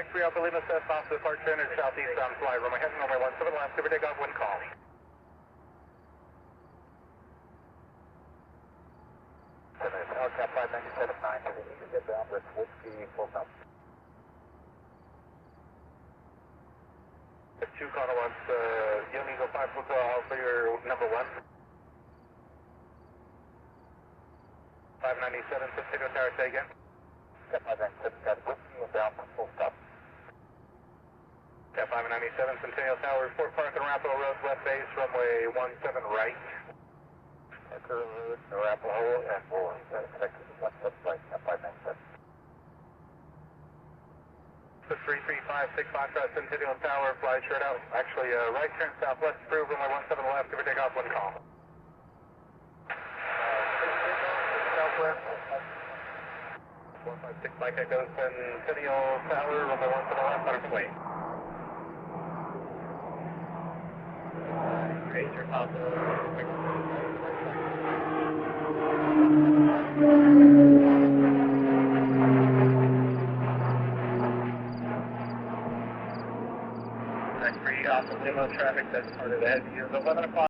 Mike 3 Alpha Lima, set off to departure enter southeast on fly. Runway heading runway 17 left, super takeoff, wind call. LCAP 597.9, we need to get down with whiskey full stop. 2 Connor wants Young Eagle 5 Hotel for your number 1. 597, Centennial Tower, say again. Cap 597, got whiskey and down with full stop. Cap 597, Centennial Tower, Fort Park and Arapahoe Road, west base, runway 17 right. Parker Road, Arapahoe, and we'll connect to 17 right, Cap 597. 3356 Foxtrot, Centennial Tower, fly short out. Actually, right turn southwest, approved, runway 17 left, give or take off, one call. Southwest. 156 Mike Echo, Centennial Tower, runway 17 left, on its way. Raise your top. Free off the limo traffic, that's part of that. 11 o'clock.